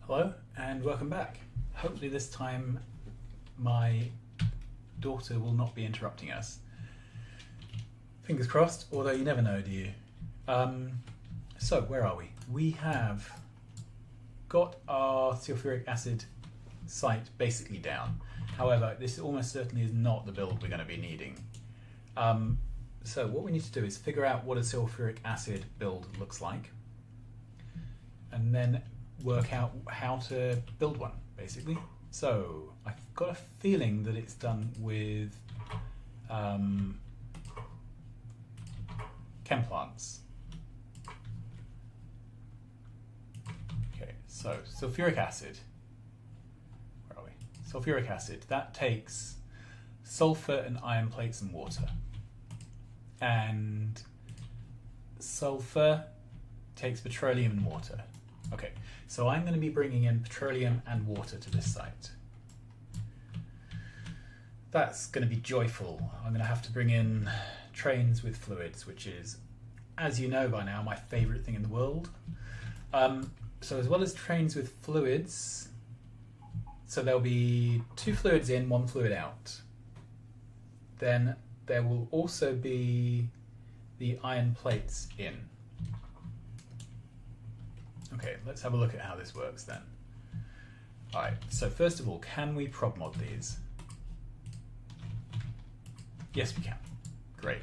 Hello and welcome back. Hopefully this time my daughter will not be interrupting us. Fingers crossed, although you never know, do you? So where are we? We have got our sulfuric acid site basically down. However, this almost certainly is not the build we're going to be needing. So what we need to do is figure out what a sulfuric acid build looks like, and then work out how to build one, basically. So I've got a feeling that it's done with chem plants. Okay, so sulfuric acid. Where are we? Sulfuric acid. That takes sulfur and iron plates and water. And sulfur takes petroleum and water. Okay, so I'm going to be bringing in petroleum and water to this site. That's going to be joyful. I'm going to have to bring in trains with fluids, which is, as you know by now, my favourite thing in the world. So as well as trains with fluids, so there'll be 2 fluids in, 1 fluid out. Then there will also be the iron plates in. Okay, let's have a look at how this works then. Alright, so first of all, can we prop mod these? Yes, we can. Great.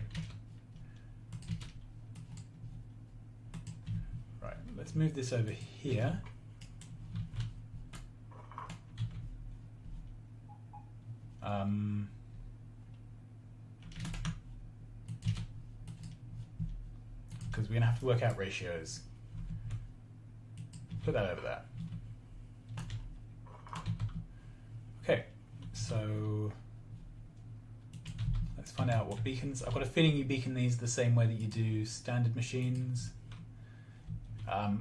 Right, let's move this over here. Because we're going to have to work out ratios. Put that over there. Okay, so let's find out what beacons. I've got a feeling you beacon these the same way that you do standard machines.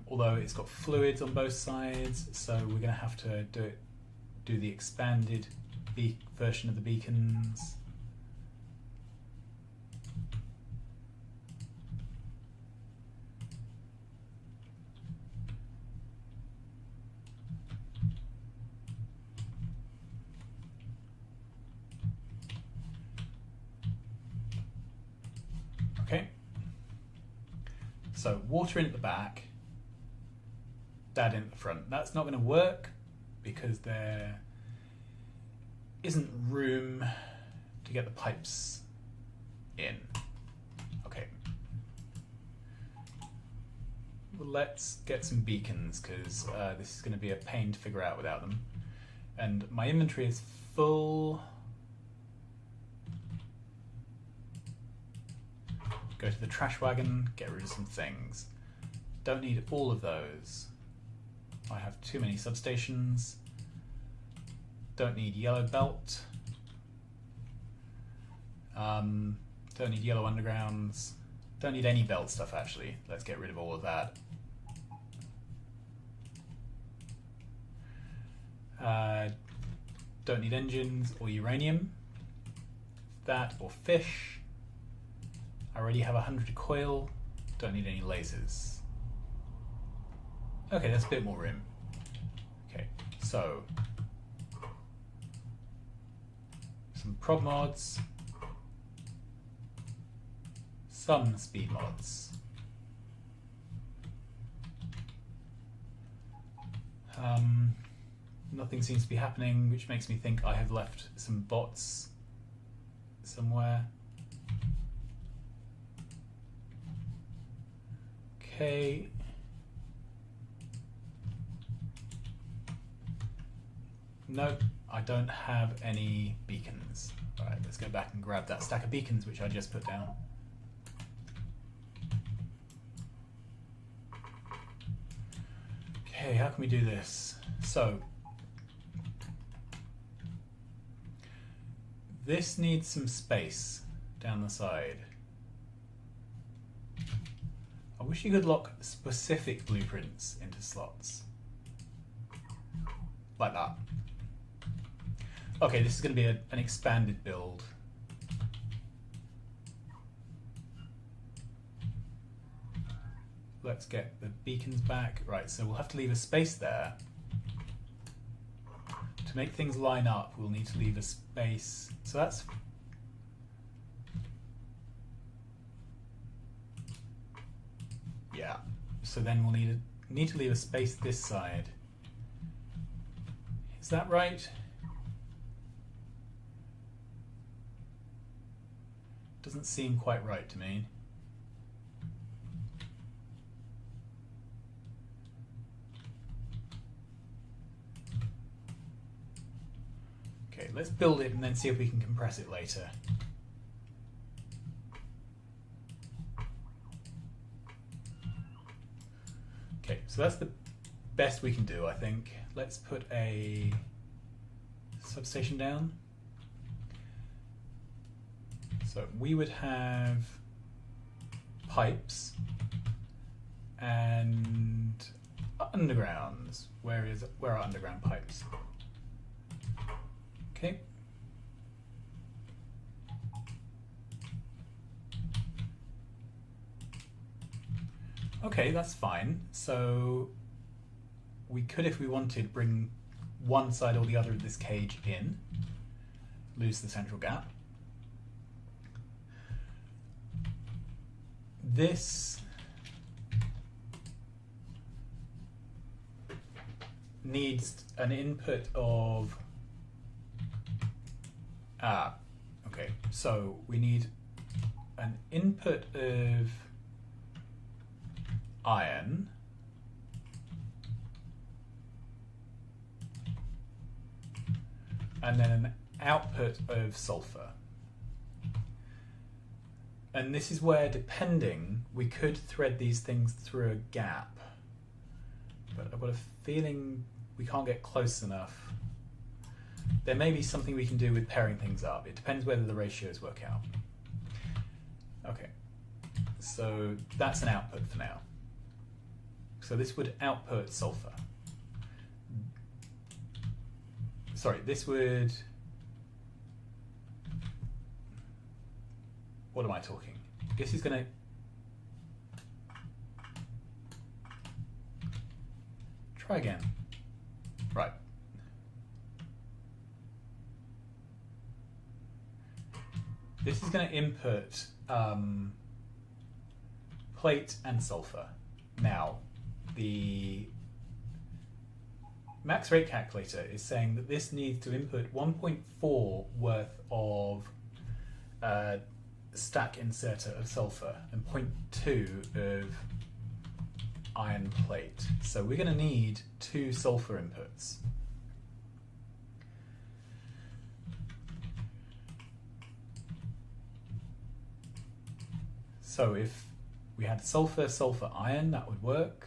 Although it's got fluids on both sides, so we're going to have to do the expanded version of the beacons. Okay, so water in at the back, dad in at the front. That's not going to work because there isn't room to get the pipes in. Okay, well, let's get some beacons because this is going to be a pain to figure out without them. And my inventory is full. Go to the trash wagon, get rid of some things. Don't need all of those. I have too many substations. Don't need yellow belt. Don't need yellow undergrounds. Don't need any belt stuff actually. Let's get rid of all of that. Don't need engines or uranium. That or fish. I already have 100 coil, don't need any lasers. Okay, that's a bit more room. Okay, so some prop mods, some speed mods. Nothing seems to be happening, which makes me think I have left some bots somewhere. Okay. Nope, I don't have any beacons. Alright, let's go back and grab that stack of beacons which I just put down. Okay, how can we do this? So, this needs some space down the side. I wish you could lock specific blueprints into slots. Like that. Okay, this is going to be an expanded build. Let's get the beacons back. Right, so we'll have to leave a space there to make things line up, we'll need to leave a space. So that's... yeah. So then we'll need to leave a space this side. Is that right? Doesn't seem quite right to me. Okay, let's build it and then see if we can compress it later. Okay, so that's the best we can do, I think. Let's put a substation down. So we would have pipes and undergrounds. Where are underground pipes? Okay. Okay, that's fine. So we could, if we wanted, bring one side or the other of this cage in, lose the central gap. This needs an input of... okay, so we need an input of iron and then an output of sulfur. And this is where, depending, we could thread these things through a gap. But I've got a feeling we can't get close enough. There may be something we can do with pairing things up. It depends whether the ratios work out. Okay, so that's an output for now. So this would output sulfur. Sorry, this would... what am I talking? This is going to... try again. Right. This is going to input plate and sulfur. Now, the max rate calculator is saying that this needs to input 1.4 worth of stack inserter of sulfur and 0.2 of iron plate. So we're going to need 2 sulfur inputs. So if we had sulfur, sulfur, iron, that would work.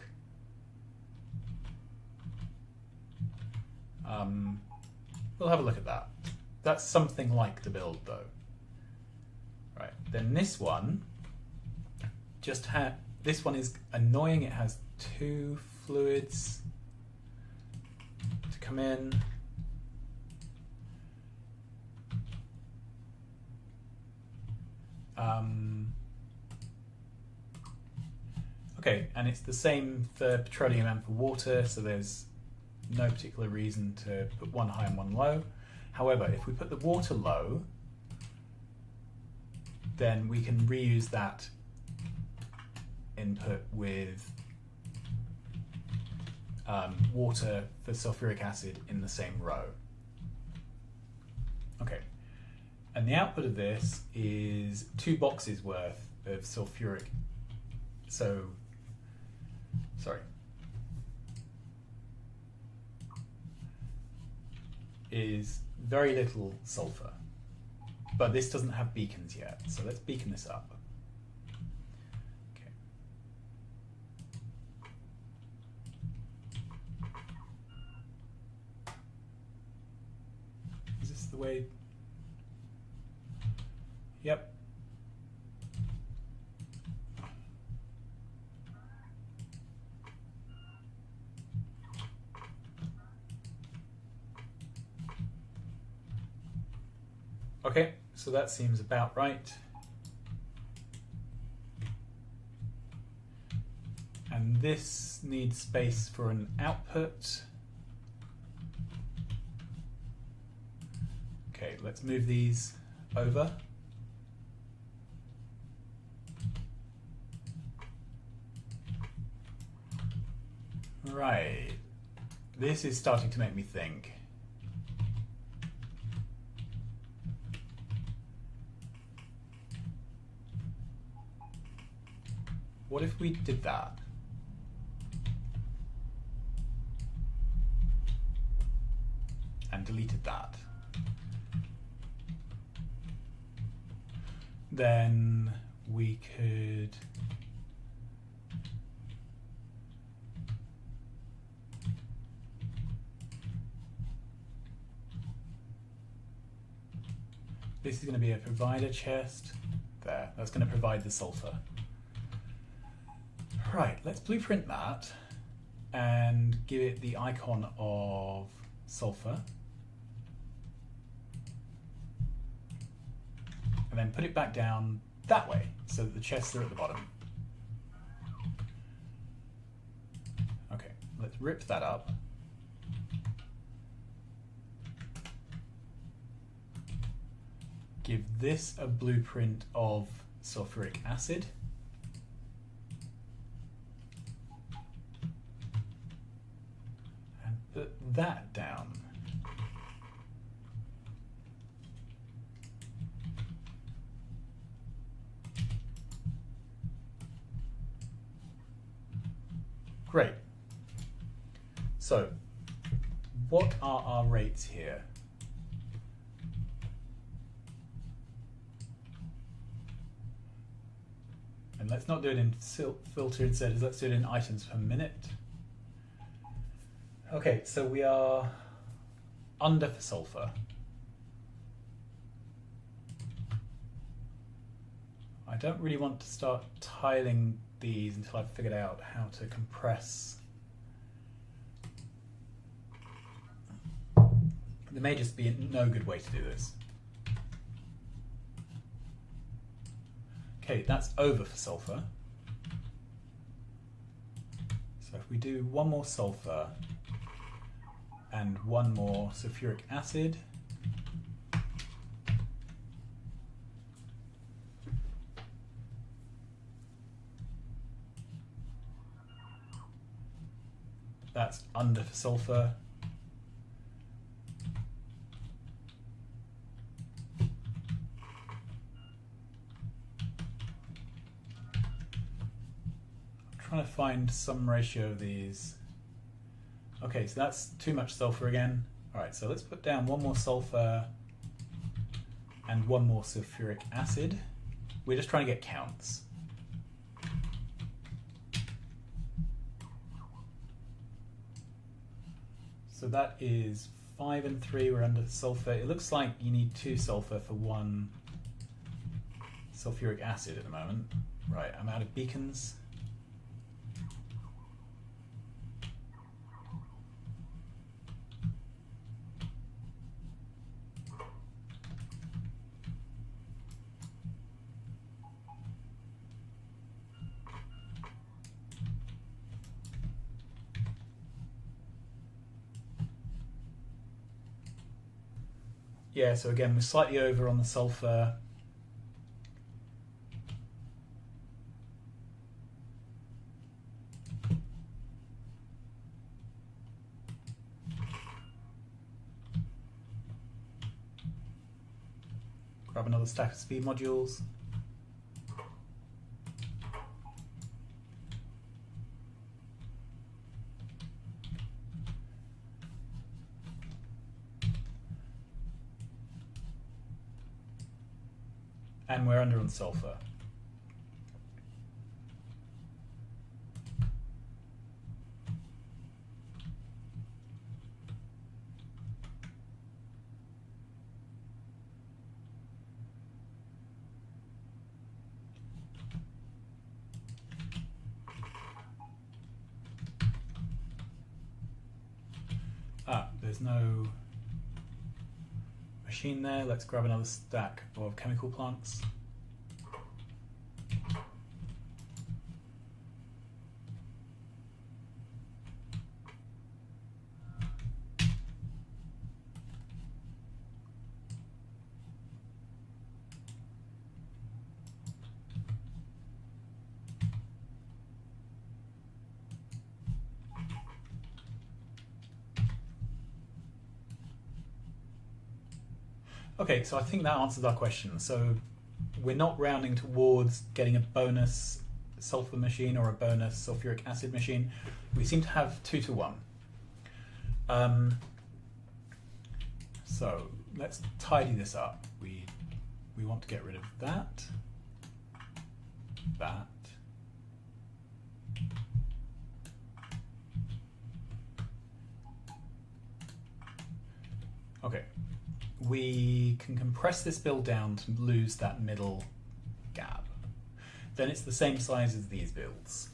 We'll have a look at that. That's something like the build though. Right, then this one just had, this one is annoying. It has 2 fluids to come in. Okay, and it's the same for petroleum and for water, so there's no particular reason to put one high and one low. However, if we put the water low, then we can reuse that input with water for sulfuric acid in the same row. Okay, and the output of this is 2 boxes worth of sulfuric. So, sorry. Is very little sulfur, but this doesn't have beacons yet, so let's beacon this up. Okay. Is this the way? Yep. Okay, so that seems about right. And this needs space for an output. Okay, let's move these over. Right, this is starting to make me think. What if we did that? And deleted that? Then we could this is going to be a provider chest there. That's going to provide the sulfur. Right, let's blueprint that and give it the icon of sulfur. And then put it back down that way so that the chests are at the bottom. Okay, let's rip that up. Give this a blueprint of sulfuric acid. And put that down. Great. So, what are our rates here? And let's not do it in filter instead, let's do it in items per minute. Okay, so we are under for sulfur. I don't really want to start tiling these until I've figured out how to compress. There may just be no good way to do this. Okay, that's over for sulfur. So if we do one more sulfur and one more sulfuric acid, that's under for sulfur. Trying to find some ratio of these. Okay, so that's too much sulfur again. All right, so let's put down one more sulfur and one more sulfuric acid. We're just trying to get counts. So that is 5 and 3, we're under sulfur. It looks like you need 2 sulfur for 1 sulfuric acid at the moment. Right, I'm out of beacons. Yeah, so again, we're slightly over on the sulfur. Grab another stack of speed modules. And we're under on sulfur. There's no machine there. Let's grab another stack of chemical plants. Okay, so I think that answers our question. So we're not rounding towards getting a bonus sulfur machine or a bonus sulfuric acid machine. We seem to have 2 to 1. So let's tidy this up. We want to get rid of that. Okay, we can compress this build down to lose that middle gap. Then it's the same size as these builds.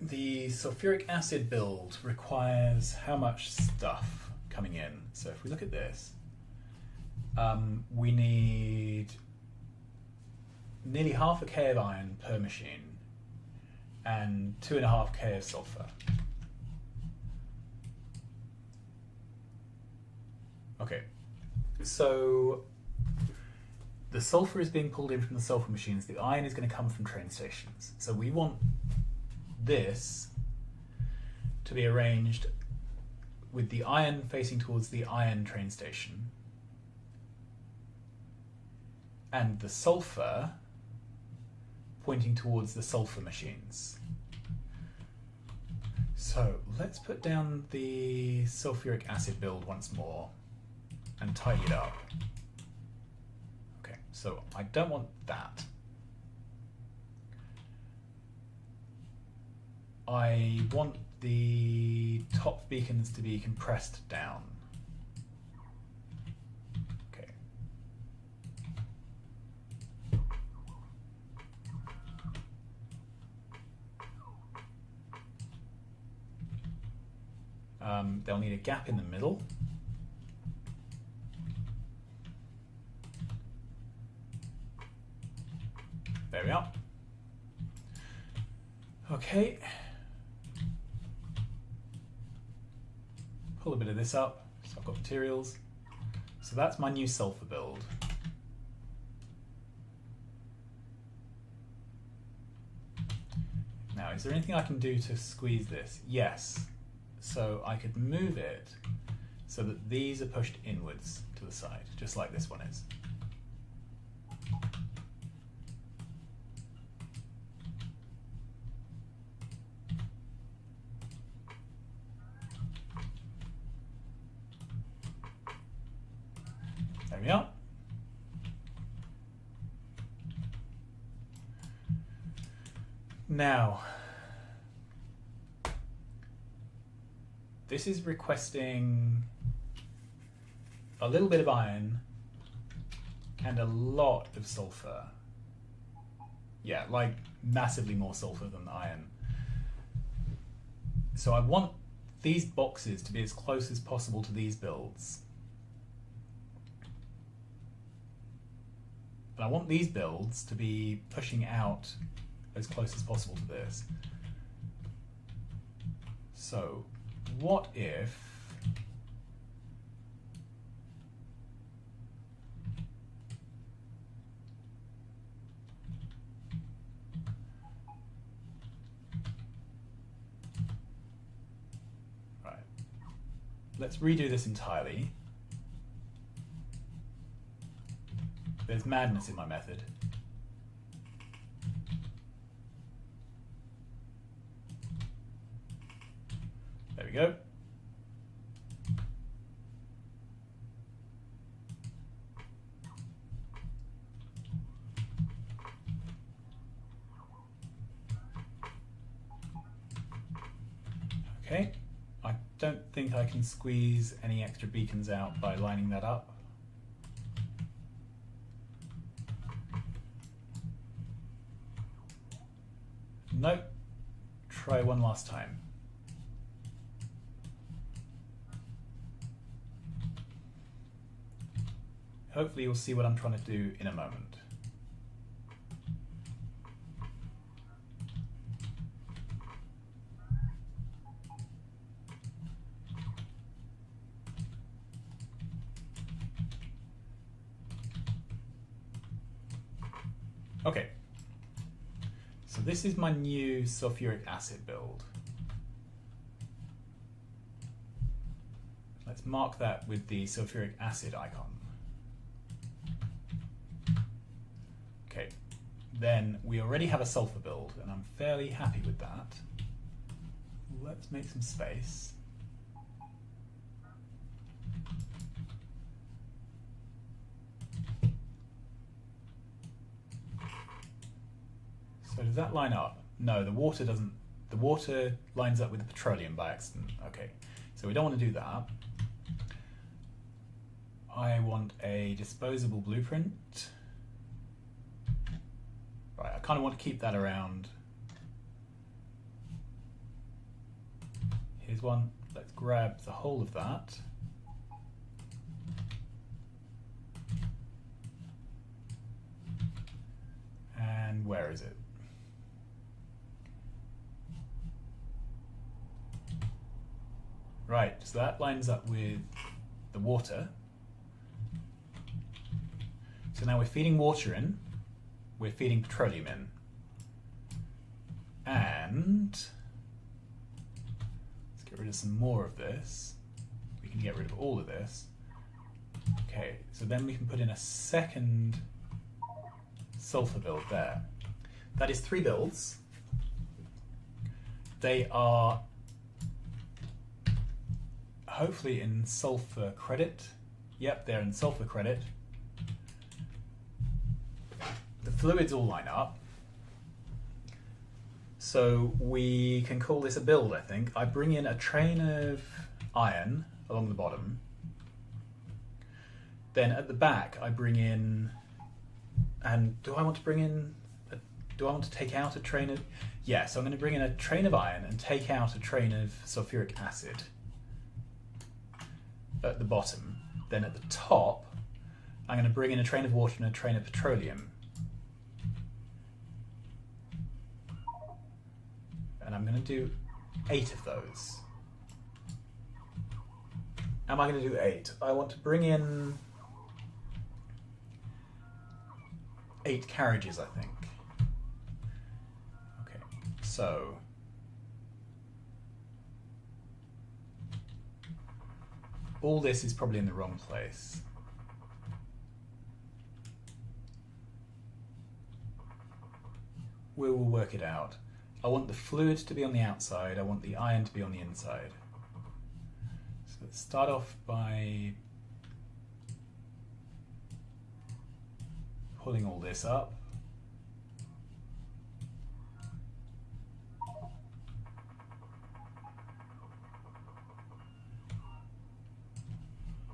The sulfuric acid build requires how much stuff coming in? So if we look at this, we need nearly half a K of iron per machine and 2.5 K of sulfur. Okay, so the sulfur is being pulled in from the sulfur machines, the iron is going to come from train stations. So we want this to be arranged with the iron facing towards the iron train station and the sulfur pointing towards the sulfur machines. So let's put down the sulfuric acid build once more and tidy it up. Okay, so I don't want that. I want the top beacons to be compressed down. Okay. They'll need a gap in the middle. There we are. Okay. Pull a bit of this up, so I've got materials. So that's my new sulfur build. Now, is there anything I can do to squeeze this? Yes. So I could move it so that these are pushed inwards to the side, just like this one is. There we are. Now, this is requesting a little bit of iron and a lot of sulfur. Yeah, like massively more sulfur than the iron. So I want these boxes to be as close as possible to these builds. But I want these builds to be pushing out as close as possible to this. So what if let's redo this entirely. There's madness in my method. There we go. Okay, I don't think I can squeeze any extra beacons out by lining that up. Nope. Try one last time. Hopefully you'll see what I'm trying to do in a moment. Okay. So this is my new sulfuric acid build. Let's mark that with the sulfuric acid icon. Okay, then we already have a sulfur build, and I'm fairly happy with that. Let's make some space. So does that line up? No, the water doesn't. The water lines up with the petroleum by accident. Okay, so we don't want to do that. I want a disposable blueprint. Right, I kind of want to keep that around. Here's one. Let's grab the whole of that. And where is it? Right, so that lines up with the water. So now we're feeding water in, we're feeding petroleum in. And let's get rid of some more of this. We can get rid of all of this. Okay, so then we can put in a second sulfur build there. That is 3 builds. They are hopefully in sulfur credit. Yep, they're in sulfur credit. The fluids all line up. So we can call this a build, I think. I bring in a train of iron along the bottom. Then at the back I bring in, and do I want to bring in, do I want to take out a train of, yeah, so I'm going to bring in a train of iron and take out a train of sulfuric acid at the bottom. Then at the top I'm going to bring in a train of water and a train of petroleum. And I'm going to do 8 of those. Am I going to do 8? I want to bring in 8 carriages, I think. Okay, so all this is probably in the wrong place. We will work it out. I want the fluid to be on the outside, I want the iron to be on the inside. So let's start off by pulling all this up.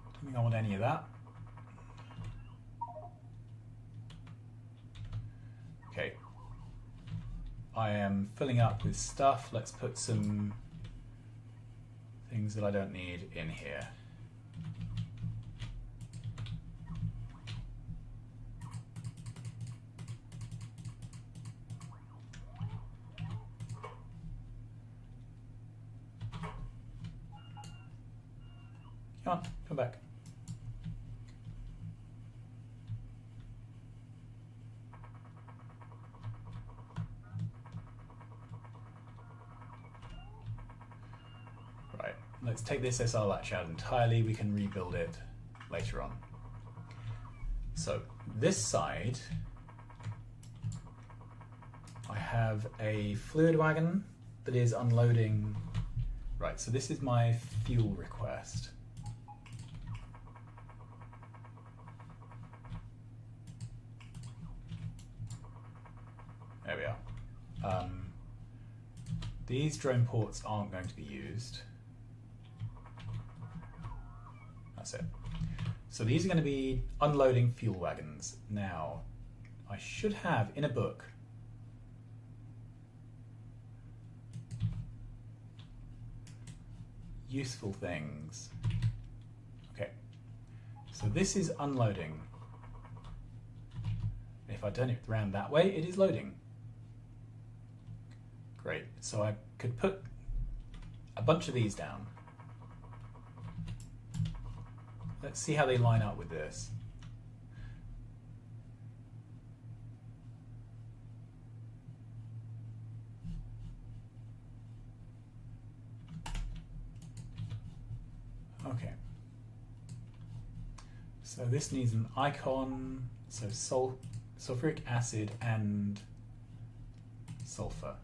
Don't think I want any of that. Okay. I am filling up with stuff. Let's put some things that I don't need in here. Come on, come back. Right, let's take this SR latch out entirely. We can rebuild it later on. So this side, I have a fluid wagon that is unloading. Right, so this is my fuel request. There we are. These drone ports aren't going to be used. That's it. So these are going to be unloading fuel wagons. Now, I should have in a book useful things. Okay, so this is unloading. If I turn it around that way, it is loading. Great, so I could put a bunch of these down. Let's see how they line up with this. Okay, So this needs an icon, so sulfuric acid and sulfur.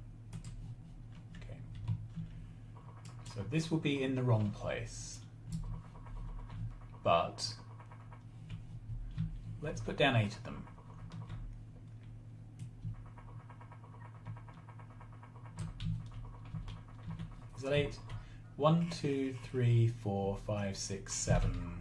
Okay. So this will be in the wrong place, but let's put down 8 of them. Is that 8? 1, 2, 3, 4, 5, 6, 7.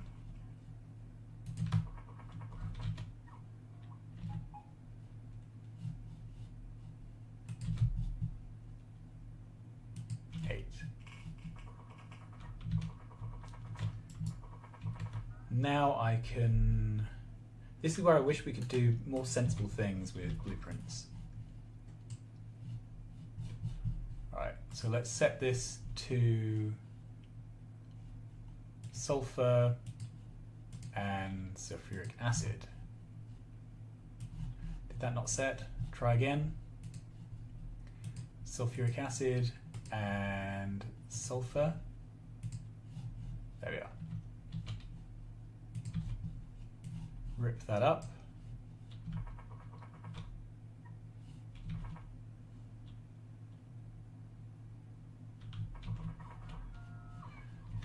Now I can... This is where I wish we could do more sensible things with blueprints. Alright, so let's set this to sulfur and sulfuric acid. Did that not set? Try again. Sulfuric acid and sulfur. There we are. Rip that up.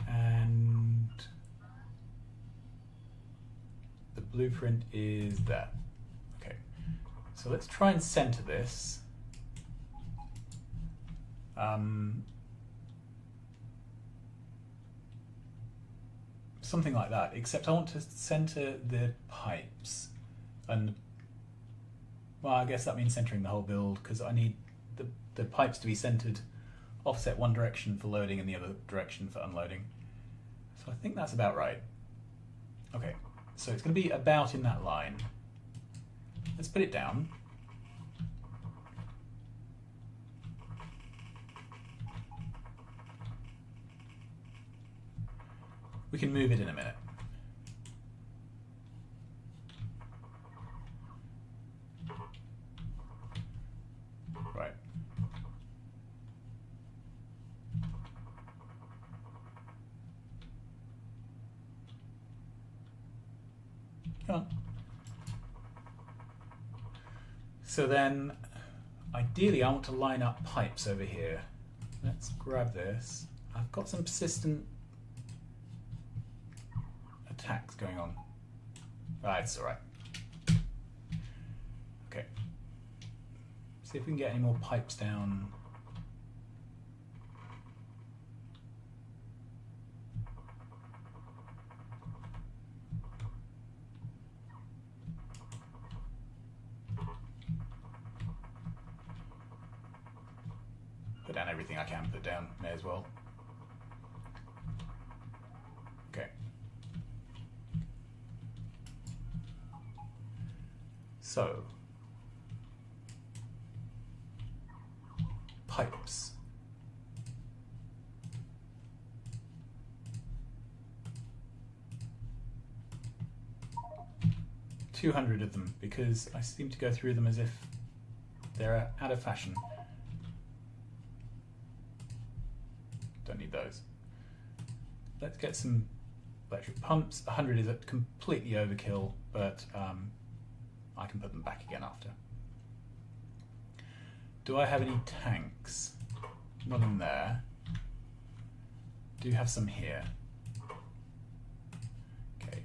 And the blueprint is there. Okay, so let's try and center this. Something like that, except I want to center the pipes, and well, I guess that means centering the whole build, because I need the pipes to be centered offset one direction for loading and the other direction for unloading. So I think that's about right. Okay, so it's going to be about in that line. Let's put it down. We can move it in a minute. Right. Come on. So then, ideally I want to line up pipes over here. Let's grab this. I've got some persistent attacks going on. It's alright. Okay. See if we can get any more pipes down. Put down everything I can put down, may as well. Okay. So, pipes. $200 of them, because I seem to go through them as if they're out of fashion. Don't need those. Let's get some electric pumps. 100 is completely overkill, but I can put them back again after. Do I have any tanks? Not in there. Do have some here. Okay.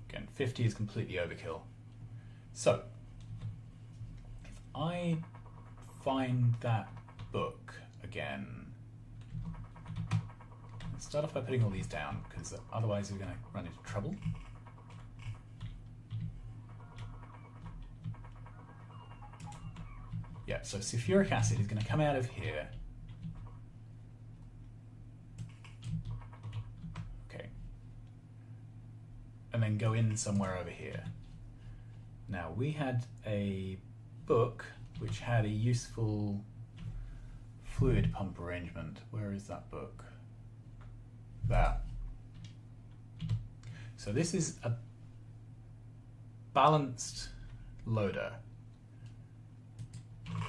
Again, 50 is completely overkill. So, if I find that book again, let's start off by putting all these down, because otherwise we're going to run into trouble. Yeah, so sulfuric acid is going to come out of here. Okay. And then go in somewhere over here. Now, we had a book which had a useful fluid pump arrangement. Where is that book? There. So this is a balanced loader.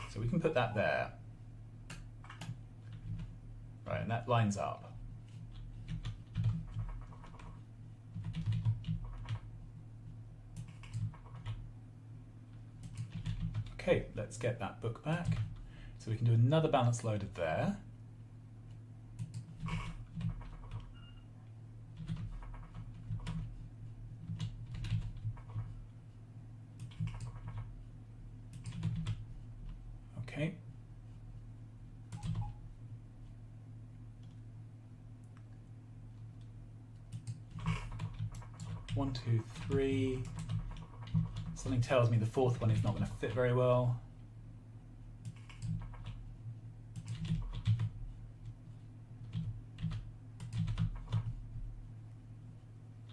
So we can put that there. Right, and that lines up. Okay, let's get that book back. So we can do another balance loader there. Okay. One, two, three. Something tells me the fourth one is not going to fit very well.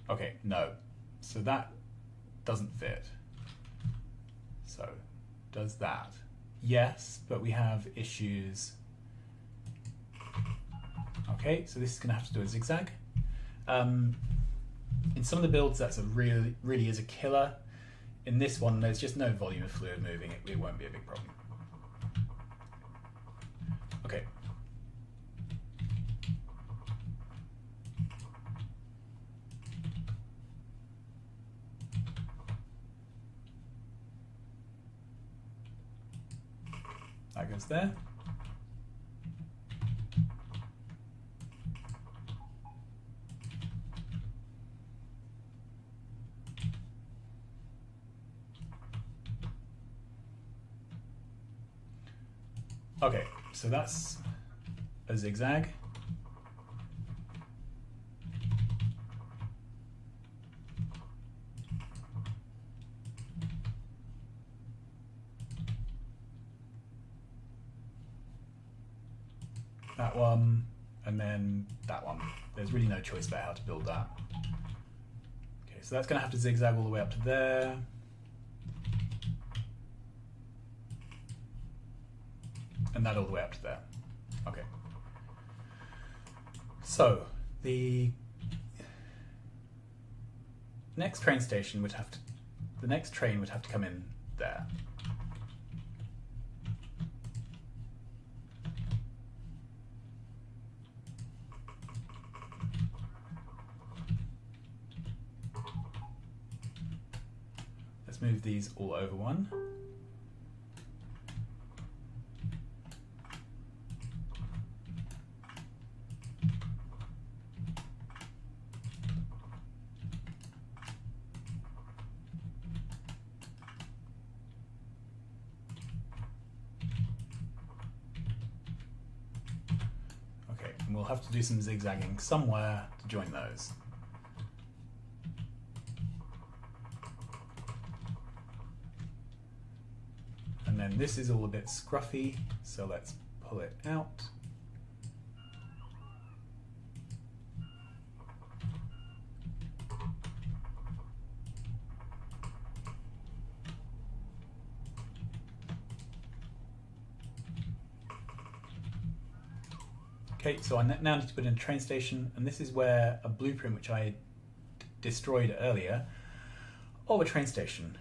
Okay, no. So that doesn't fit. So, does that? Yes, but we have issues. Okay, so this is going to have to do a zigzag. In some of the builds, that's really is a killer. In this one, there's just no volume of fluid moving. It won't be a big problem. Okay. That goes there. Okay, so that's a zigzag. That one, and then that one. There's really no choice about how to build that. Okay, so that's going to have to zigzag all the way up to there. And that all the way up to there. Okay. So the next train station would have to, the next train would have to come in there. Let's move these all over one. And we'll have to do some zigzagging somewhere to join those. And then this is all a bit scruffy, so let's pull it out. Okay, so I now need to put in a train station, and this is where a blueprint which I destroyed earlier of a train station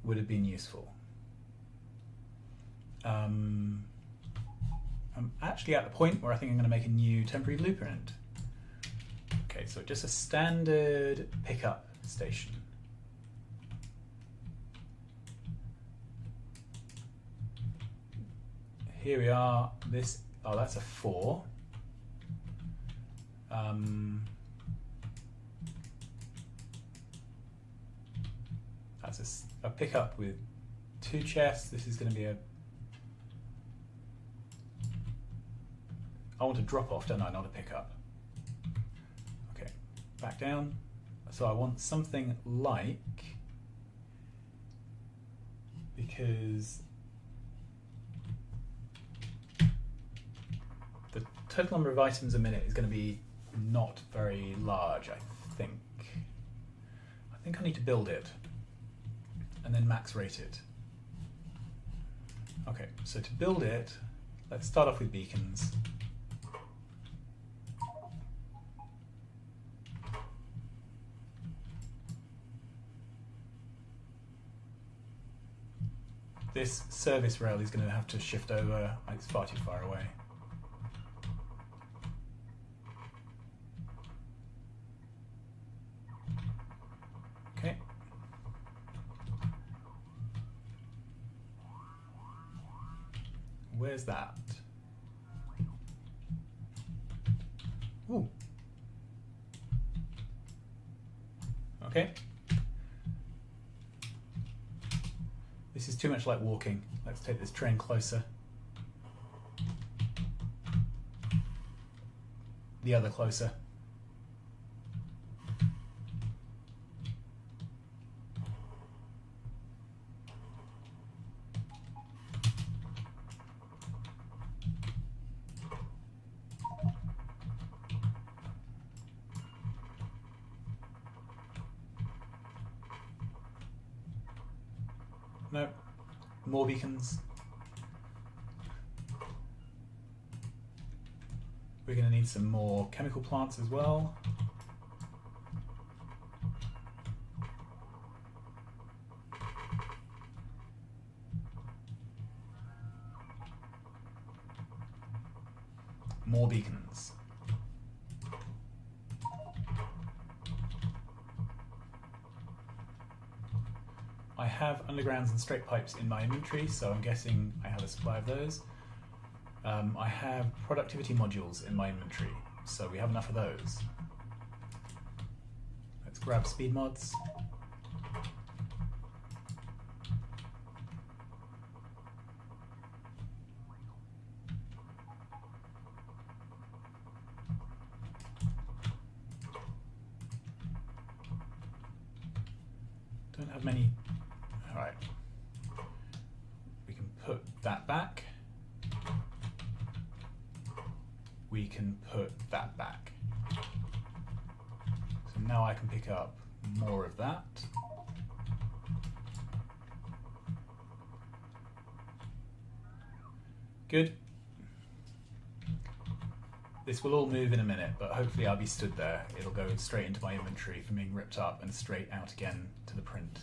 would have been useful. I'm actually at the point where I think I'm going to make a new temporary blueprint. Okay, so just a standard pickup station. Here we are. This, oh, that's a 4. That's a pickup with 2 chests. This is going to be a... I want a drop off, don't I? Not a pickup. Okay, back down. So I want something like, because the total number of items a minute is going to be not very large, I think. I think I need to build it and then max rate it. Okay, so to build it, let's start off with beacons. This service rail is going to have to shift over. It's far too far away. Okay. Where's that? Ooh. Okay. This is too much like walking. Let's take this train closer. The other closer. Nope. More beacons. We're going to need some more chemical plants as well. More beacons. I have undergrounds and straight pipes in my inventory, so I'm guessing I have a supply of those. I have productivity modules in my inventory, so we have enough of those. Let's grab speed mods. Don't have many. All right. We can put that back. We can put that back. So now I can pick up more of that. Good. This will all move in a minute, but hopefully I'll be stood there. It'll go straight into my inventory from being ripped up and straight out again to the print.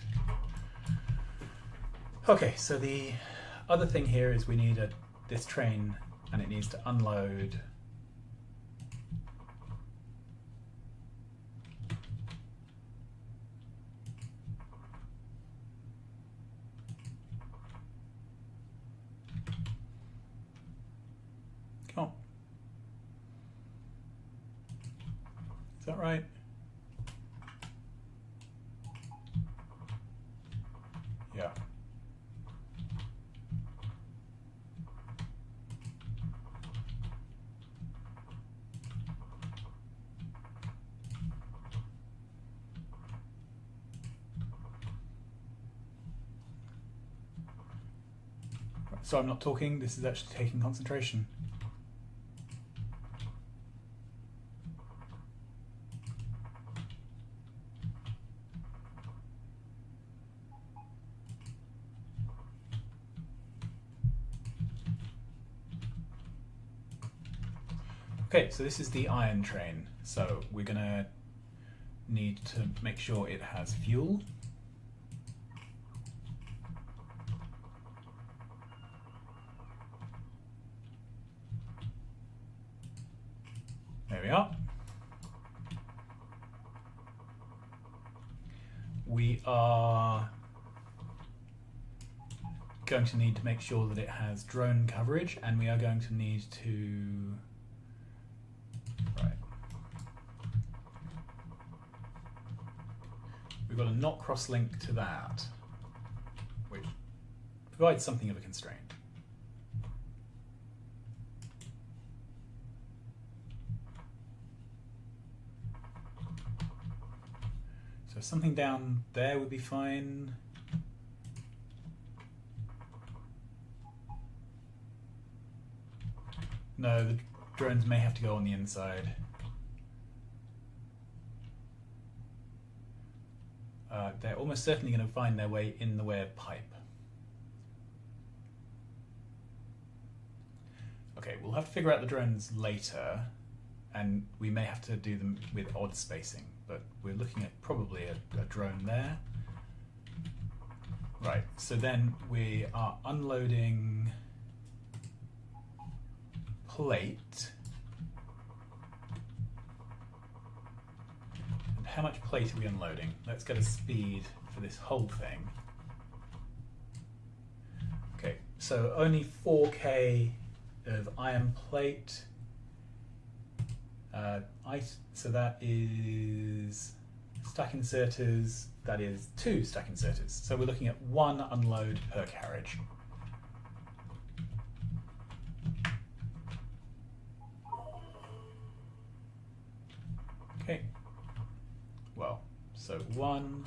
Okay, so the other thing here is we need this train, and it needs to unload Come on. Is that right? Yeah. So I'm not talking, this is actually taking concentration. Okay, so this is the iron train. So we're gonna need to make sure it has fuel. There we are. We are going to need to make sure that it has drone coverage, and we are going to need to we've got a not cross-link to that, which provides something of a constraint. So something down there would be fine. No, the drones may have to go on the inside. They're almost certainly going to find their way in the way of pipe. Okay, we'll have to figure out the drones later, and we may have to do them with odd spacing, but we're looking at probably a drone there. Right, so then we are unloading plate. How much plate are we unloading? Let's get a speed for this whole thing. Okay, so only 4K of iron plate. So that is stack inserters, that is 2 stack inserters. So we're looking at 1 unload per carriage. Okay, well, so 1,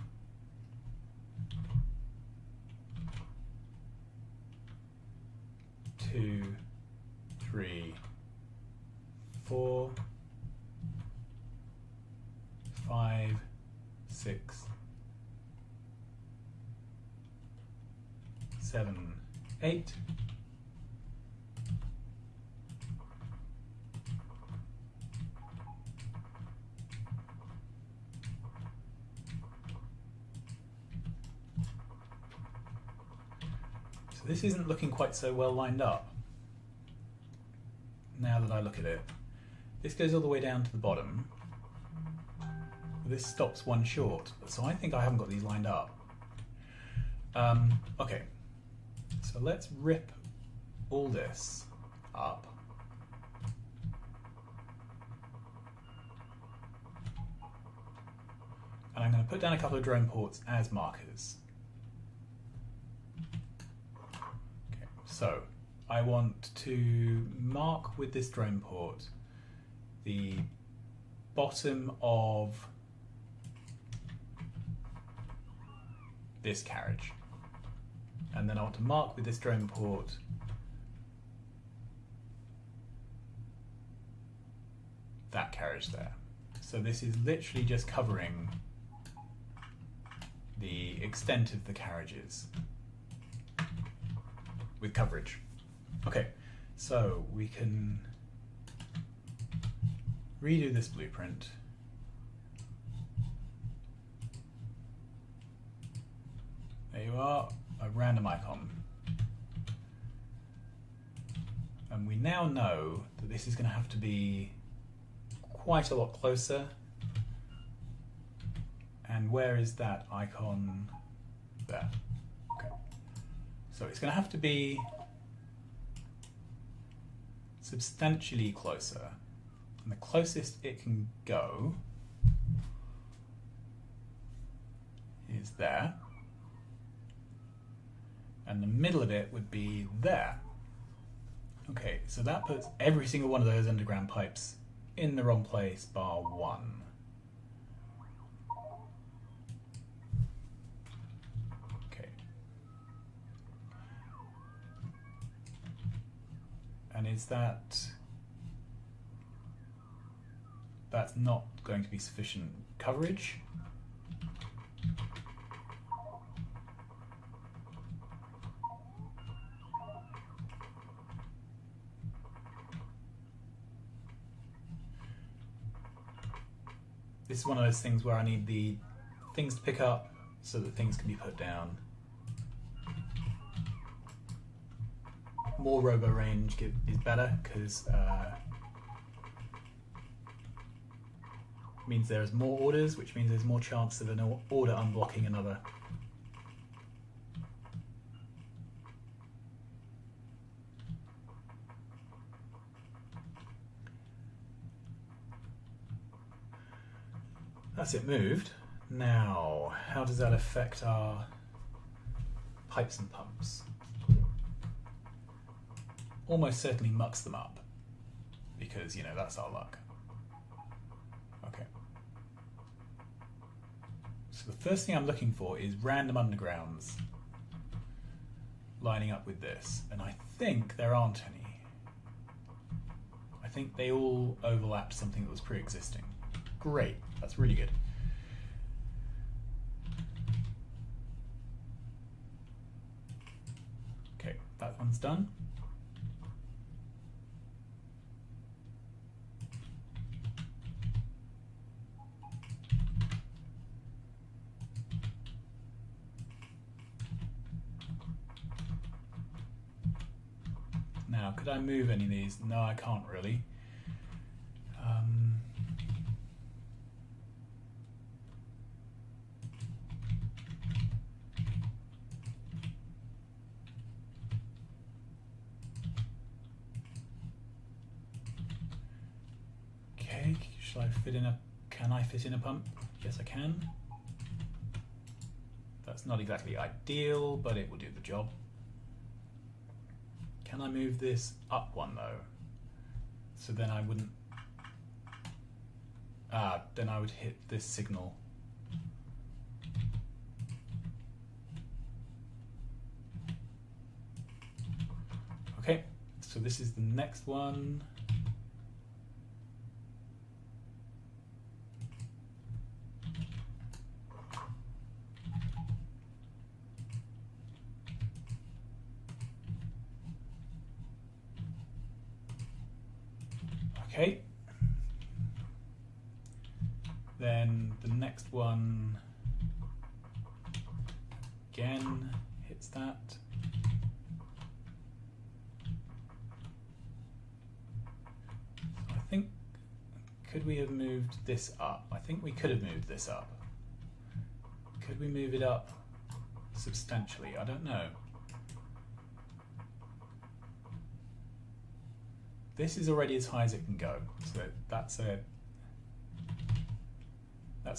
2, 3, 4, 5, 6, 7, 8. So this isn't looking quite so well lined up now that I look at it. This goes all the way down to the bottom. This stops 1 short, so I think I haven't got these lined up. Okay, so let's rip all this up. And I'm going to put down a couple of drone ports as markers. Okay, so I want to mark with this drone port the bottom of this carriage, and then I want to mark with this drone port that carriage there. So this is literally just covering the extent of the carriages with coverage. Okay, so we can redo this blueprint. There you are, a random icon. And we now know that this is going to have to be quite a lot closer. And where is that icon? There. Okay. So it's going to have to be substantially closer. And the closest it can go is there. And the middle of it would be there. Okay, so that puts every single one of those underground pipes in the wrong place, bar 1. Okay. And is that's not going to be sufficient coverage? This is one of those things where I need the things to pick up so that things can be put down. More robo range is better because means there is more orders, which means there's more chance of an order unblocking another. That's it moved. Now, how does that affect our pipes and pumps? Almost certainly mucks them up, because, you know, that's our luck. Okay. So the first thing I'm looking for is random undergrounds lining up with this, and I think there aren't any. I think they all overlap something that was pre-existing. Great, that's really good. Okay, that one's done. Now, could I move any of these? No, I can't really. Shall I fit in a... Can I fit in a pump? Yes, I can. That's not exactly ideal, but it will do the job. Can I move this up one though? So then I wouldn't... then I would hit this signal. Okay, so this is the next one. Okay. Then the next one again hits that. So I think, could we have moved this up? I think we could have moved this up. Could we move it up substantially? I don't know. This is already as high as it can go, so that's a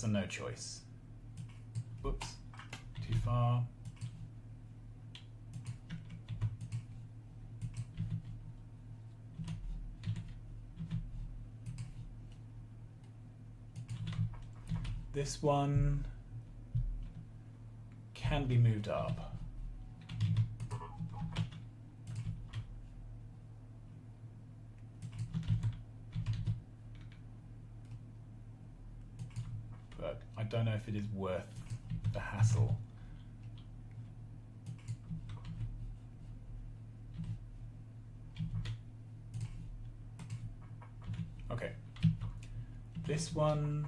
no choice. Whoops, too far. This one can be moved up. But I don't know if it is worth the hassle. Okay, this one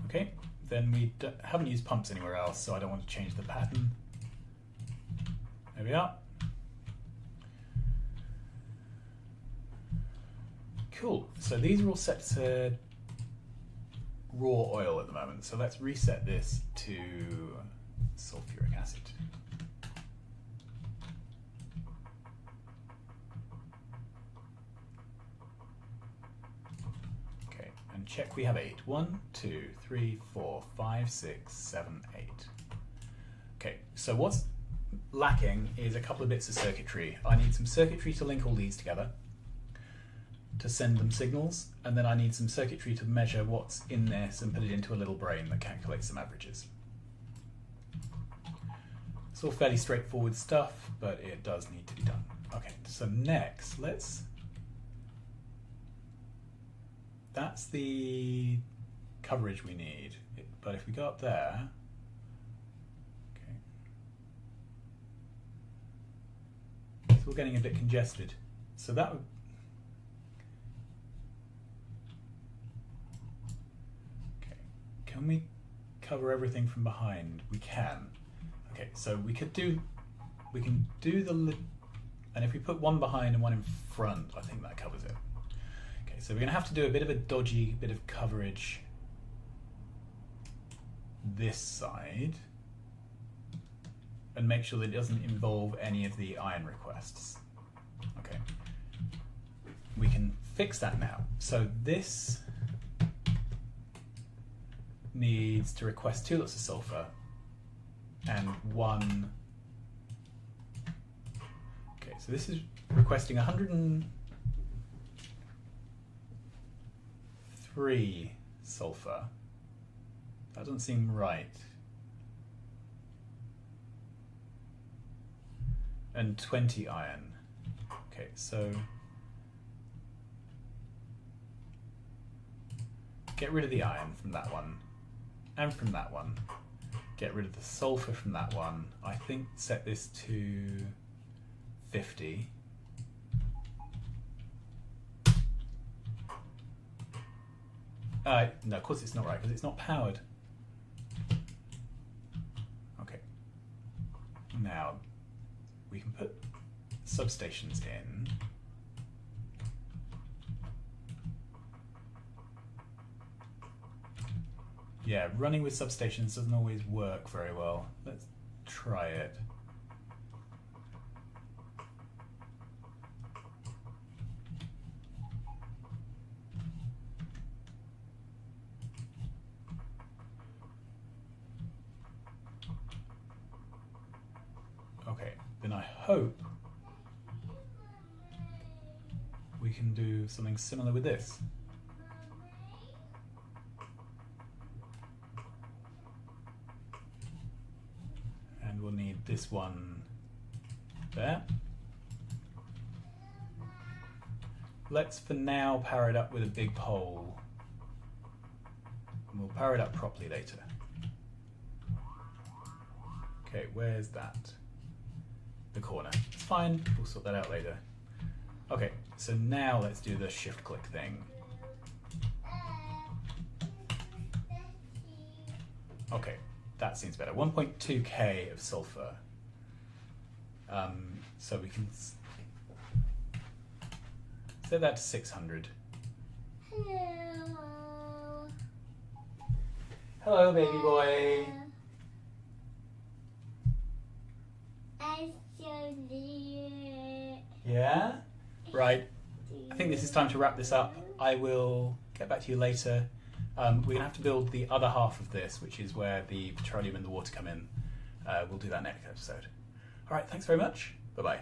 okay, then we haven't used pumps anywhere else, so I don't want to change the pattern. There we are. Cool, so these are all set to raw oil at the moment, so let's reset this to sulfuric acid. And check we have 8. 1, 2, 3, 4, 5, 6, 7, 8. Okay, so what's lacking is a couple of bits of circuitry. I need some circuitry to link all these together, to send them signals, and then I need some circuitry to measure what's in this and put it into a little brain that calculates some averages. It's all fairly straightforward stuff, but it does need to be done. Okay, so next, that's the coverage we need, but if we go up there, okay, so we're getting a bit congested. So that would, okay, can we cover everything from behind? We can. Okay, so we can do the, and if we put one behind and one in front, I think that covers it. So we're going to have to do a bit of a dodgy bit of coverage this side and make sure that it doesn't involve any of the iron requests. Okay, we can fix that now. So this needs to request 2 lots of sulfur and 1. Okay, so this is requesting 103 sulfur. That doesn't seem right. And 20 iron. Okay, so get rid of the iron from that one and from that one. Get rid of the sulfur from that one. I think set this to 50. No, of course it's not right because it's not powered. Now, we can put substations in. Yeah, running with substations doesn't always work very well. Let's try it. Okay, then I hope we can do something similar with this. And we'll need this one there. Let's for now power it up with a big pole. And we'll power it up properly later. Okay, where's that? The corner. It's fine, we'll sort that out later. Okay, so now let's do the shift click thing. Okay, that seems better. 1.2k of sulfur. So we can set that to 600. Hello. Hello, baby boy. I showed you. Yeah? Right. I think this is time to wrap this up. I will get back to you later. We're going to have to build the other half of this, which is where the petroleum and the water come in. We'll do that next episode. All right, thanks very much. Bye-bye.